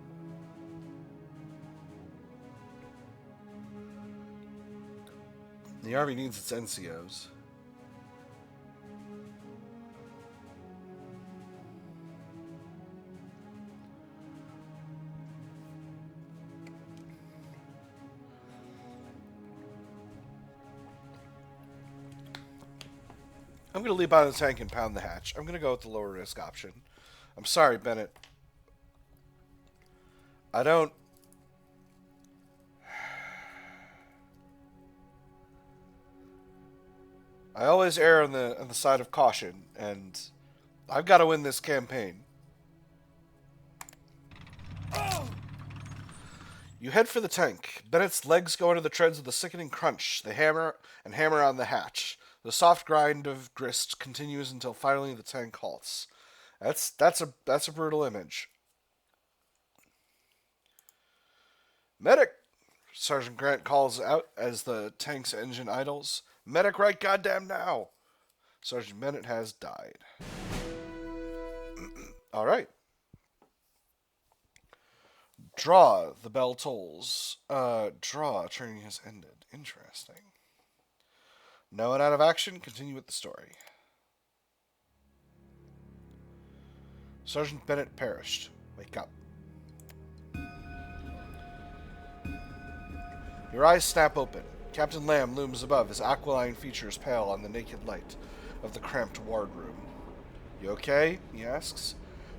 [SPEAKER 1] The Army needs its NCOs. I'm going to leap out of the tank and pound the hatch. I'm going to go with the lower risk option. I'm sorry, Bennett. I don't... I always err on the side of caution, and I've got to win this campaign. You head for the tank. Bennett's legs go into the treads with a sickening crunch. They hammer on the hatch. The soft grind of grist continues until finally the tank halts. That's a brutal image. Medic! Sergeant Grant calls out as the tank's engine idles. Medic right goddamn now! Sergeant Bennett has died. Alright. Draw, the bell tolls. Training has ended. Interesting. No one out of action, continue with the story. Sergeant Bennett perished. Wake up. Your eyes snap open. Captain Lamb looms above, his aquiline features pale on the naked light of the cramped wardroom. You okay? He asks.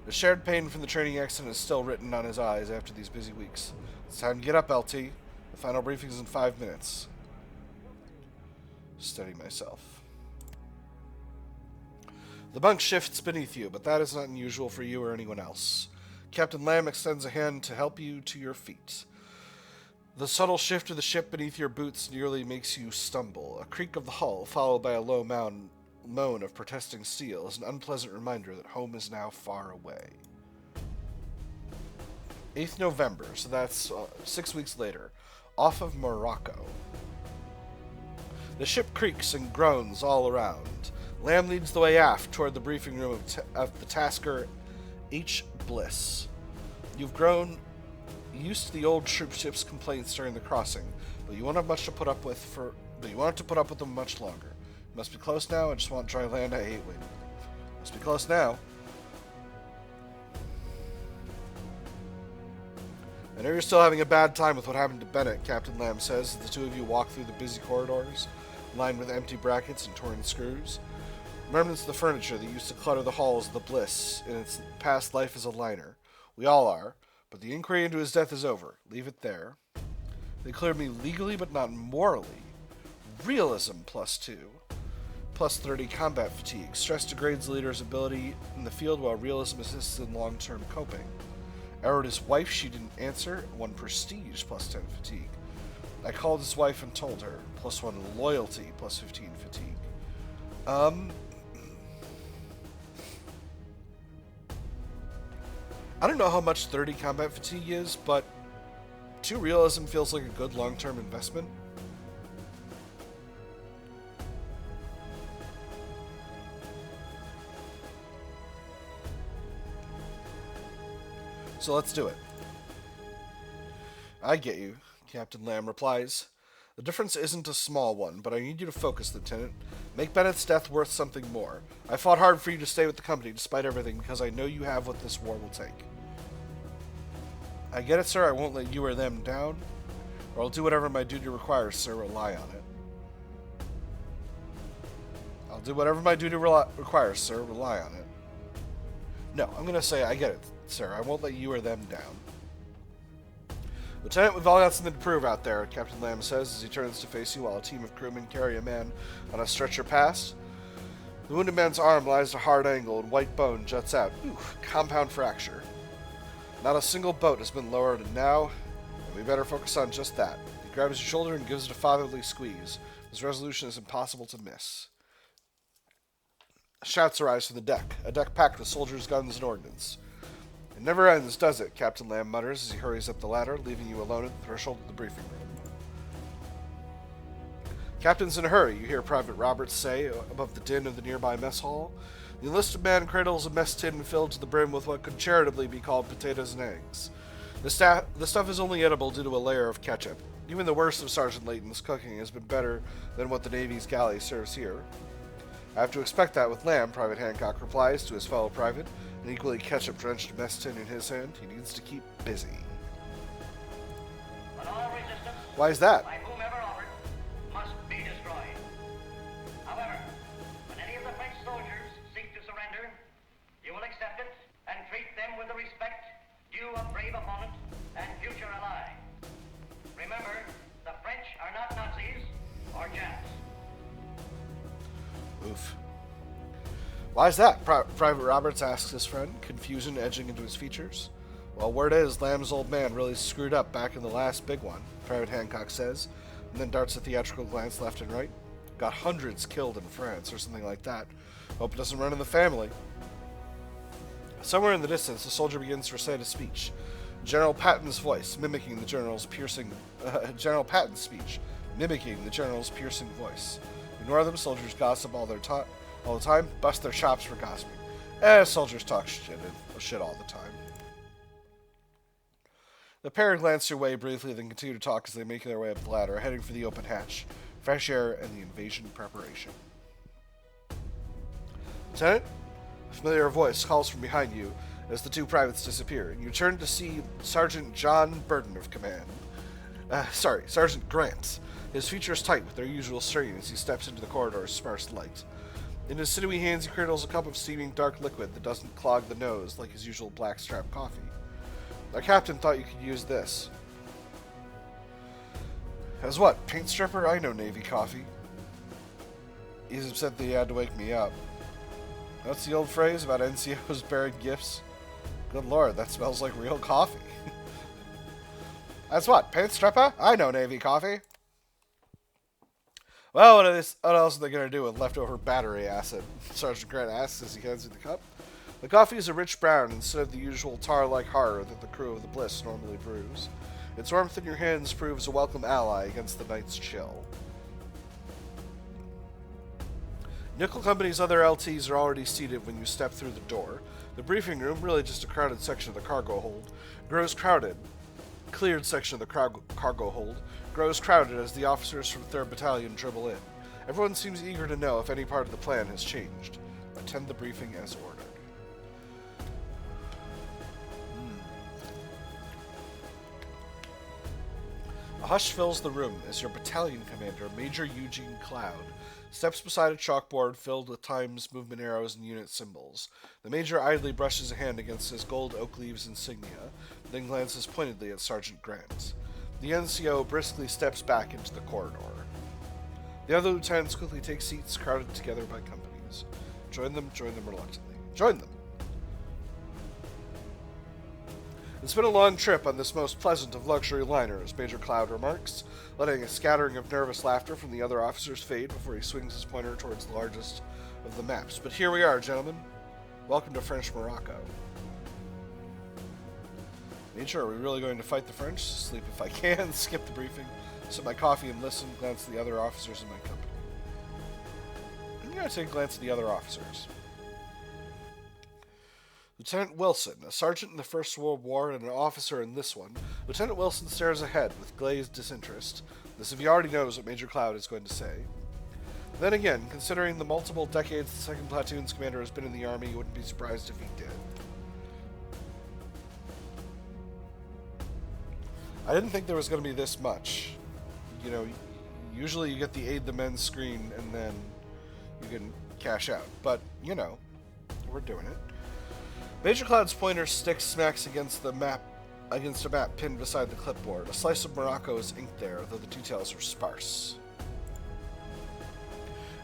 [SPEAKER 1] The shared pain from the training accident is still written on his eyes after these busy weeks. It's time to get up, LT. The final briefing's in 5 minutes. Steady myself. The bunk shifts beneath you, but that is not unusual for you or anyone else. Captain Lamb extends a hand to help you to your feet. The subtle shift of the ship beneath your boots nearly makes you stumble. A creak of the hull, followed by a low moan of protesting steel, is an unpleasant reminder that home is now far away. 8th November, so that's 6 weeks later, off of Morocco. The ship creaks and groans all around. Lamb leads the way aft toward the briefing room of the tasker H. Bliss. You've grown used to the old troop ship's complaints during the crossing, but you won't have much to put up with them much longer. You must be close now. I just want dry land. I hate wind. Must be close now. I know you're still having a bad time with what happened to Bennett, Captain Lamb says, as the two of you walk through the busy corridors, lined with empty brackets and torn screws. Remnants of the furniture that used to clutter the halls of the Bliss in its past life as a liner. We all are, but the inquiry into his death is over. Leave it there. They cleared me legally, but not morally. Realism +2. +30 combat fatigue. Stress degrades the leader's ability in the field, while realism assists in long-term coping. Arrowed his wife, she didn't answer. 1 prestige, +10 fatigue. I called his wife and told her. +1 loyalty, +15 fatigue. I don't know how much 30 combat fatigue is, but 2 realism feels like a good long-term investment. So let's do it. I get you, Captain Lamb replies. The difference isn't a small one, but I need you to focus, Lieutenant. Make Bennett's death worth something more. I fought hard for you to stay with the company despite everything because I know you have what this war will take. I get it, sir. I won't let you or them down. Or I'll do whatever my duty requires, sir. Rely on it. I'll do whatever my duty requires, sir. Rely on it. No, I'm going to say I get it, sir. I won't let you or them down. Lieutenant, we've all got something to prove out there, Captain Lamb says as he turns to face you while a team of crewmen carry a man on a stretcher past. The wounded man's arm lies at a hard angle and white bone juts out. Ooh, compound fracture. Not a single boat has been lowered, and now we better focus on just that. He grabs your shoulder and gives it a fatherly squeeze. His resolution is impossible to miss. Shouts arise from the deck, a deck packed with soldiers, guns, and ordnance. It never ends, does it? Captain Lamb mutters as he hurries up the ladder, leaving you alone at the threshold of the briefing room. Captain's in a hurry, you hear Private Roberts say above the din of the nearby mess hall. The enlisted man cradles a mess tin filled to the brim with what could charitably be called potatoes and eggs. The stuff is only edible due to a layer of ketchup. Even the worst of Sergeant Layton's cooking has been better than what the Navy's galley serves here. I have to expect that with Lamb, Private Hancock replies to his fellow private, an equally ketchup-drenched mess tin in his hand. He needs to keep busy. Why is that?
[SPEAKER 7] By whomever offered, must be destroyed. However, when any of the French soldiers seek to surrender, you will accept it and treat them with the respect due a brave opponent and future ally. Remember, the French are not Nazis or Japs.
[SPEAKER 1] Oof. Why is that? Private Roberts asks his friend, confusion edging into his features. Well, word is Lamb's old man really screwed up back in the last big one, Private Hancock says, and then darts a theatrical glance left and right. Got hundreds killed in France, or something like that. Hope it doesn't run in the family. Somewhere in the distance, a soldier begins to recite a speech. General Patton's voice, mimicking the general's piercing... General Patton's speech, mimicking the general's piercing voice. Ignore them, soldiers gossip all the time, bust their chops for gossiping. Soldiers talk shit all the time. The pair glance your way briefly, then continue to talk as they make their way up the ladder, heading for the open hatch, fresh air, and the invasion preparation. Lieutenant? A familiar voice calls from behind you as the two privates disappear, and you turn to see Sergeant John Burden of command. Sergeant Grant. His features tight with their usual strain as he steps into the corridor's sparse light. In his sinewy hands, he cradles a cup of steaming dark liquid that doesn't clog the nose like his usual blackstrap coffee. Our captain thought you could use this. As what? Paint stripper? I know Navy coffee. He's upset that he had to wake me up. What's the old phrase about NCOs buried gifts? Good lord, that smells like real coffee. That's what? Paint stripper? I know Navy coffee. Well, what else are they going to do with leftover battery acid? Sergeant Grant asks as he hands you the cup. The coffee is a rich brown instead of the usual tar-like horror that the crew of the Bliss normally brews. Its warmth in your hands proves a welcome ally against the night's chill. Nickel Company's other LTs are already seated when you step through the door. The briefing room, really just a crowded section of the cargo hold, grows crowded. Cleared section of the cargo hold grows crowded as the officers from 3rd Battalion dribble in. Everyone seems eager to know if any part of the plan has changed. Attend the briefing as ordered. A hush fills the room as your battalion commander, Major Eugene Cloud, steps beside a chalkboard filled with times, movement arrows, and unit symbols. The major idly brushes a hand against his gold oak leaves insignia, then glances pointedly at Sergeant Grant. The NCO briskly steps back into the corridor. The other lieutenants quickly take seats crowded together by companies. Join them reluctantly. Join them! It's been a long trip on this most pleasant of luxury liners, Major Cloud remarks, letting a scattering of nervous laughter from the other officers fade before he swings his pointer towards the largest of the maps. But here we are, gentlemen. Welcome to French Morocco. Major, are we really going to fight the French? Sleep if I can, skip the briefing, sip my coffee and listen, glance at the other officers in my company. I'm going to take a glance at the other officers. Lieutenant Wilson, a sergeant in the First World War and an officer in this one, Lieutenant Wilson stares ahead with glazed disinterest, as if he already knows what Major Cloud is going to say. Then again, considering the multiple decades the 2nd Platoon's commander has been in the Army, you wouldn't be surprised if he did. I didn't think there was going to be this much. You know, usually you get the aid the men screen and then you can cash out. But, you know, we're doing it. Major Cloud's pointer stick smacks against a map pinned beside the clipboard. A slice of Morocco is inked there, though the details are sparse.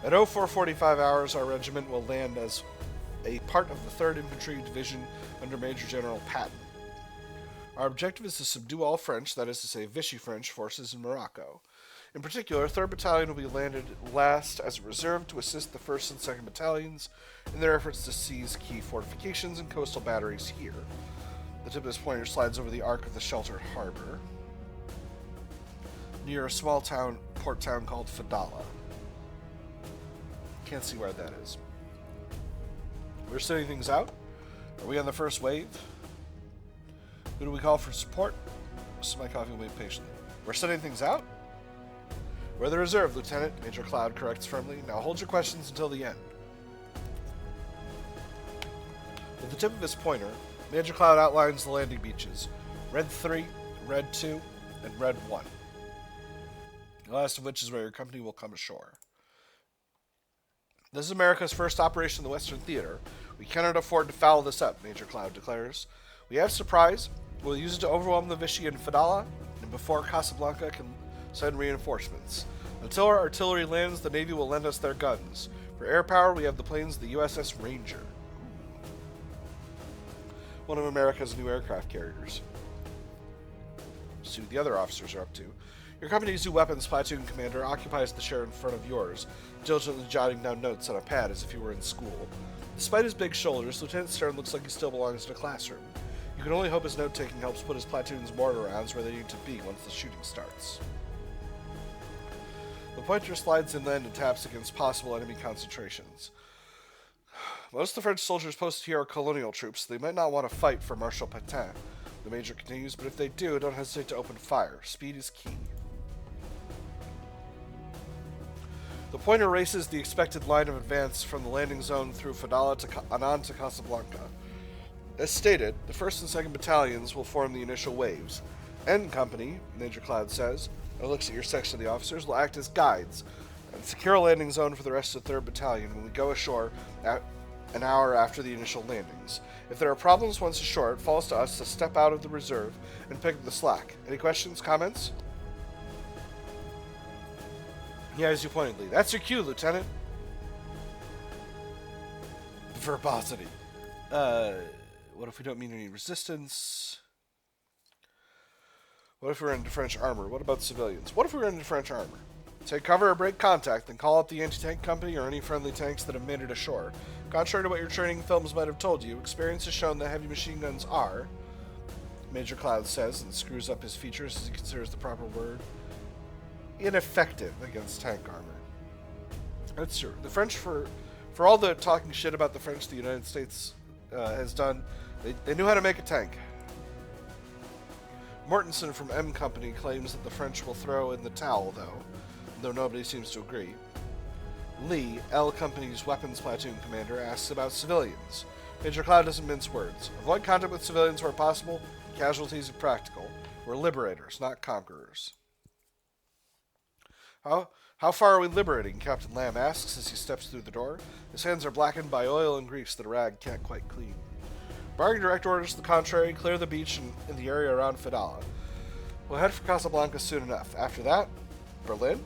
[SPEAKER 1] At 0445 hours, our regiment will land as a part of the 3rd Infantry Division under Major General Patton. Our objective is to subdue all French, that is to say Vichy French, forces in Morocco. In particular, 3rd Battalion will be landed last as a reserve to assist the 1st and 2nd Battalions in their efforts to seize key fortifications and coastal batteries here. The tip of his pointer slides over the arc of the sheltered harbor, near a small port town called Fadala. Can't see where that is. We're sending things out. Are we on the first wave? Who do we call for support? So my coffee will wait patiently. We're sending things out? We're the reserve, Lieutenant, Major Cloud corrects firmly. Now hold your questions until the end. With the tip of his pointer, Major Cloud outlines the landing beaches. Red 3, Red 2, and Red 1. The last of which is where your company will come ashore. This is America's first operation in the Western Theater. We cannot afford to foul this up, Major Cloud declares. We have surprise. We'll use it to overwhelm the Vichy and Fadala, and before Casablanca can send reinforcements. Until our artillery lands, the Navy will lend us their guns. For air power, we have the planes of the USS Ranger, one of America's new aircraft carriers. See what the other officers are up to. Your company's new weapons platoon commander occupies the chair in front of yours, diligently jotting down notes on a pad as if he were in school. Despite his big shoulders, Lieutenant Stern looks like he still belongs in a classroom. You can only hope his note-taking helps put his platoon's mortar rounds where they need to be once the shooting starts. The pointer slides inland and taps against possible enemy concentrations. Most of the French soldiers posted here are colonial troops, so they might not want to fight for Marshal Pétain, the Major continues, but if they do, don't hesitate to open fire. Speed is key. The pointer races the expected line of advance from the landing zone through Fadala and on to Casablanca. As stated, the 1st and 2nd Battalions will form the initial waves. N Company, Major Cloud says, and looks at your section of the officers, will act as guides and secure a landing zone for the rest of the 3rd Battalion when we go ashore an hour after the initial landings. If there are problems once ashore, it falls to us to step out of the reserve and pick up the slack. Any questions, comments? He eyes you pointedly. That's your cue, Lieutenant. Verbosity. What if we don't meet any resistance? What if we're into French armor? What about civilians? What if we're into French armor? Take cover or break contact, then call up the anti-tank company or any friendly tanks that have made it ashore. Contrary to what your training films might have told you, experience has shown that heavy machine guns are, Major Cloud says, and screws up his features as he considers the proper word, ineffective against tank armor. That's true. The French, for all the talking shit about the French the United States has done, they knew how to make a tank. Mortensen from M Company claims that the French will throw in the towel, though nobody seems to agree. Lee, L Company's weapons platoon commander, asks about civilians. Major Cloud doesn't mince words. Avoid contact with civilians where possible. Casualties if practical. We're liberators, not conquerors. How far are we liberating? Captain Lamb asks as he steps through the door. His hands are blackened by oil and grease that a rag can't quite clean. Barring direct orders to the contrary, clear the beach and in the area around Fidala. We'll head for Casablanca soon enough. After that, Berlin?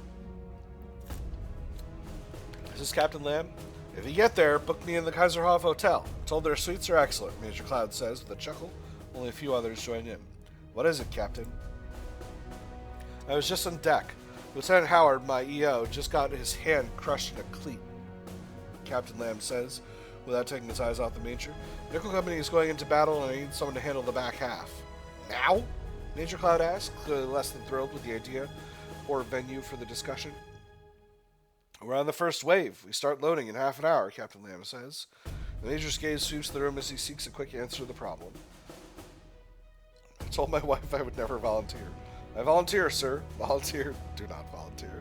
[SPEAKER 1] This is Captain Lamb. If you get there, book me in the Kaiserhof Hotel. Told their suites are excellent, Major Cloud says with a chuckle. Only a few others join in. What is it, Captain? I was just on deck. Lieutenant Howard, my EO, just got his hand crushed in a cleat, Captain Lamb says, without taking his eyes off the Major. Nickel Company is going into battle and I need someone to handle the back half. Now? Major Cloud asks, clearly less than thrilled with the idea or venue for the discussion. We're on the first wave. We start loading in half an hour, Captain Lamb says. The Major's gaze sweeps the room as he seeks a quick answer to the problem. I told my wife I would never volunteer. I volunteer, sir. Volunteer. Do not volunteer.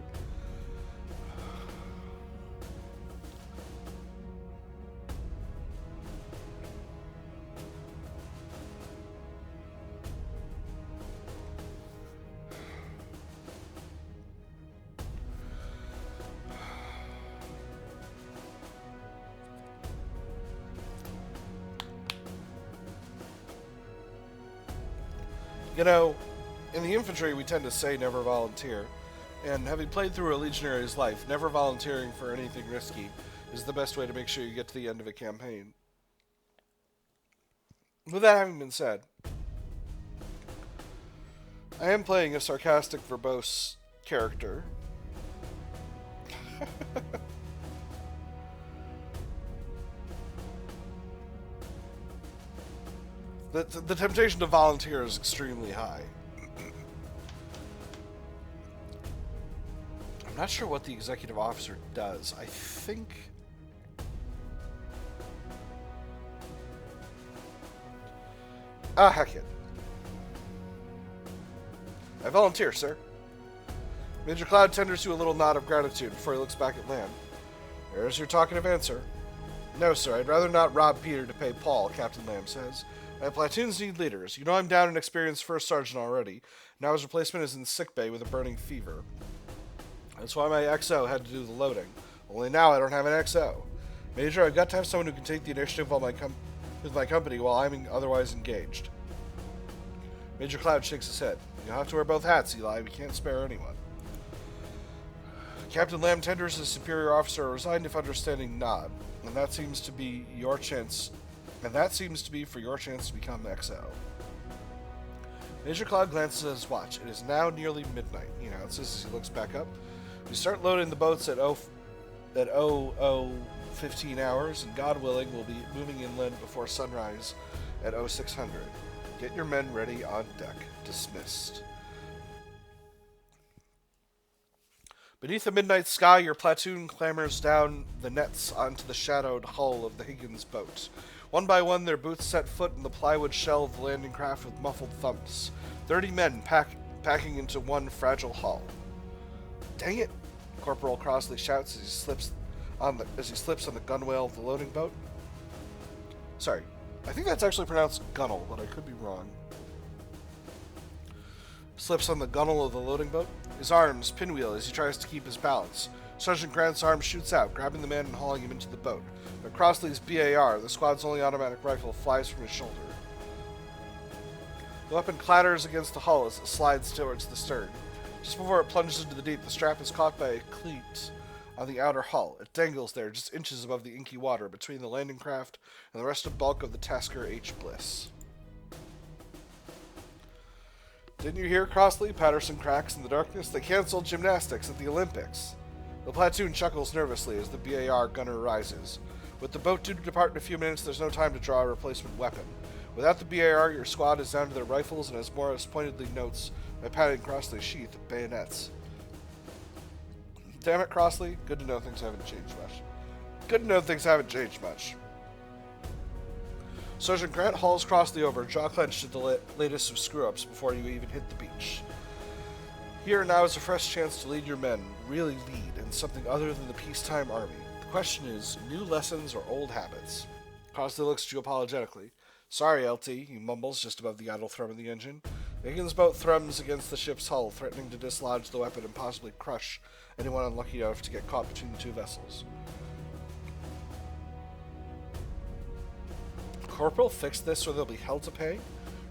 [SPEAKER 1] You know, in the infantry, we tend to say never volunteer, and having played through a legionary's life, never volunteering for anything risky is the best way to make sure you get to the end of a campaign. With that having been said, I am playing a sarcastic, verbose character. The temptation to volunteer is extremely high. I'm not sure what the executive officer does. I think... heck it. I volunteer, sir. Major Cloud tenders you a little nod of gratitude before he looks back at Lamb. There's your talkative answer. No, sir, I'd rather not rob Peter to pay Paul, Captain Lamb says. My platoons need leaders. You know I'm down an experienced first sergeant already. Now his replacement is in sickbay with a burning fever. That's why my XO had to do the loading. Only now I don't have an XO. Major, I've got to have someone who can take the initiative while with my company while I'm otherwise engaged. Major Cloud shakes his head. You'll have to wear both hats, Eli. We can't spare anyone. Captain Lamb tenders his superior officer a resigned if understanding nod, and that seems to be your chance. And that seems to be for your chance to become XO. Major Cloud glances at his watch. It is now nearly midnight, he announces as he looks back up. We start loading the boats at 15 hours, and God willing, we'll be moving inland before sunrise at 0600. Get your men ready on deck. Dismissed. Beneath the midnight sky, your platoon clambers down the nets onto the shadowed hull of the Higgins boat. One by one, their boots set foot in the plywood shell of the landing craft with muffled thumps. 30 men packing into one fragile hull. Dang it! Corporal Crossley shouts as he slips on the gunwale of the loading boat. Sorry, I think that's actually pronounced gunnel, but I could be wrong. slips on the gunwale of the loading boat. His arms pinwheel as he tries to keep his balance. Sergeant Grant's arm shoots out, grabbing the man and hauling him into the boat. But Crossley's BAR, the squad's only automatic rifle, flies from his shoulder. The weapon clatters against the hull as it slides towards the stern. Just before it plunges into the deep, the strap is caught by a cleat on the outer hull. It dangles there, just inches above the inky water, between the landing craft and the restive bulk of the Tasker H. Bliss. Didn't you hear, Crossley? Patterson cracks in the darkness. They canceled gymnastics at the Olympics. The platoon chuckles nervously as the BAR gunner rises. With the boat due to depart in a few minutes, there's no time to draw a replacement weapon. Without the BAR, your squad is down to their rifles, and as Morris pointedly notes by patting Crossley's sheath of bayonets. Damn it, Crossley. Good to know things haven't changed much. Sergeant Grant hauls Crossley over, jaw clenched at the latest of screw-ups before you even hit the beach. Here now is a fresh chance to lead your men, really lead, in something other than the peacetime army. The question is, new lessons or old habits? Crossley looks at you apologetically. Sorry, LT, he mumbles just above the idle thrum of the engine. Higgins' boat thrums against the ship's hull, threatening to dislodge the weapon and possibly crush anyone unlucky enough to get caught between the two vessels. Corporal, fix this or they'll be hell to pay?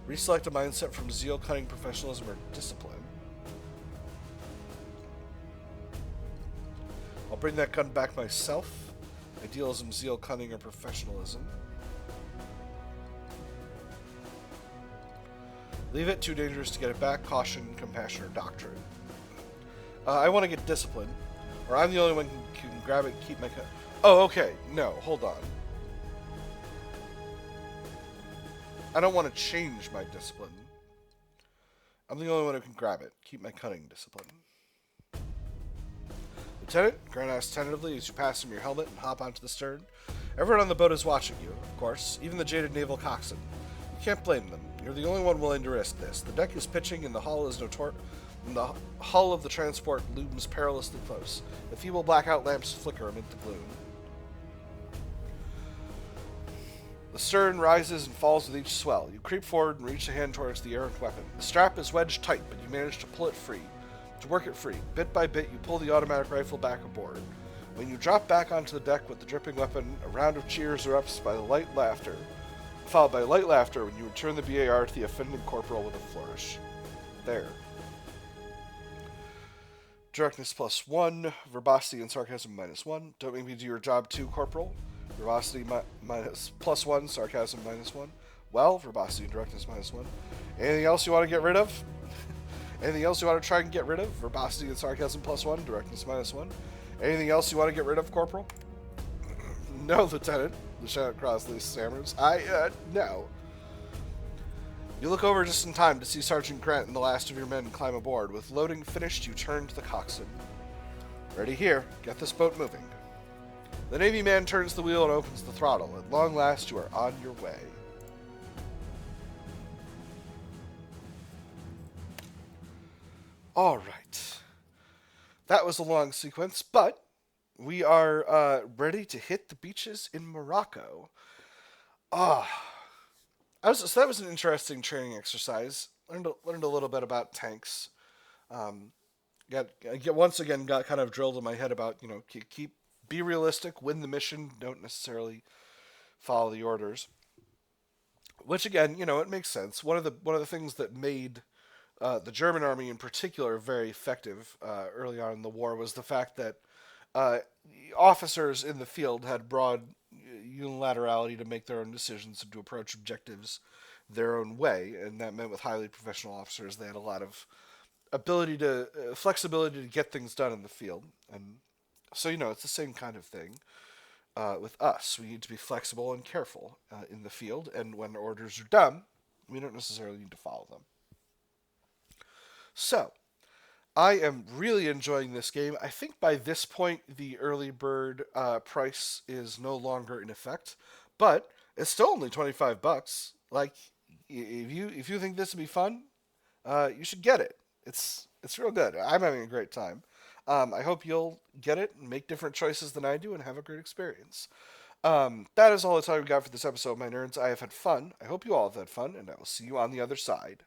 [SPEAKER 1] Reselect a mindset from zeal, cunning, professionalism, or discipline. I'll bring that gun back myself. Idealism, zeal, cunning, or professionalism. Leave it, too dangerous to get it back. Caution, compassion, or doctrine. I want to get discipline. Or I'm the only one who can grab it and keep my... Oh, okay. No, hold on. I don't want to change my discipline. I'm the only one who can grab it. Keep my cunning discipline. Lieutenant, Grant asks tentatively as you pass him your helmet and hop onto the stern. Everyone on the boat is watching you, of course, even the jaded naval coxswain. You can't blame them. You're the only one willing to risk this. The deck is pitching and the hull is and the hull of the transport looms perilously close. The feeble blackout lamps flicker amid the gloom. The stern rises and falls with each swell. You creep forward and reach a hand towards the errant weapon. The strap is wedged tight, but you manage to pull it free. To work it free, bit by bit, you pull the automatic rifle back aboard. When you drop back onto the deck with the dripping weapon, a round of cheers erupts by light laughter, followed by light laughter when you return the BAR to the offending corporal with a flourish. There. Directness +1, verbosity and sarcasm -1. Don't make me do your job too, corporal. Verbosity +1, sarcasm -1. Well, verbosity and directness -1. Anything else you want to get rid of? Anything else you want to try and get rid of? Verbosity and sarcasm +1, directness -1. Anything else you want to get rid of, corporal? No, Lieutenant. Lieutenant Crossley stammers. No. You look over just in time to see Sergeant Grant and the last of your men climb aboard. With loading finished, you turn to the coxswain. Ready here. Get this boat moving. The Navy man turns the wheel and opens the throttle. At long last, you are on your way. All right. That was a long sequence, but we are ready to hit the beaches in Morocco. So that was an interesting training exercise. Learned a little bit about tanks. Once again got kind of drilled in my head about, be realistic, win the mission, don't necessarily follow the orders. Which again, it makes sense. One of the things that made the German army in particular very effective early on in the war was the fact that officers in the field had broad unilaterality to make their own decisions and to approach objectives their own way, and that meant with highly professional officers they had a lot of flexibility to get things done in the field. And so, it's the same kind of thing with us. We need to be flexible and careful in the field, and when orders are done, we don't necessarily need to follow them. So, I am really enjoying this game. I think by this point, the early bird price is no longer in effect, but it's still only $25. Like, if you think this would be fun, you should get it. It's real good. I'm having a great time. I hope you'll get it and make different choices than I do and have a great experience. That is all the time we got for this episode, my nerds. I have had fun. I hope you all have had fun, and I will see you on the other side.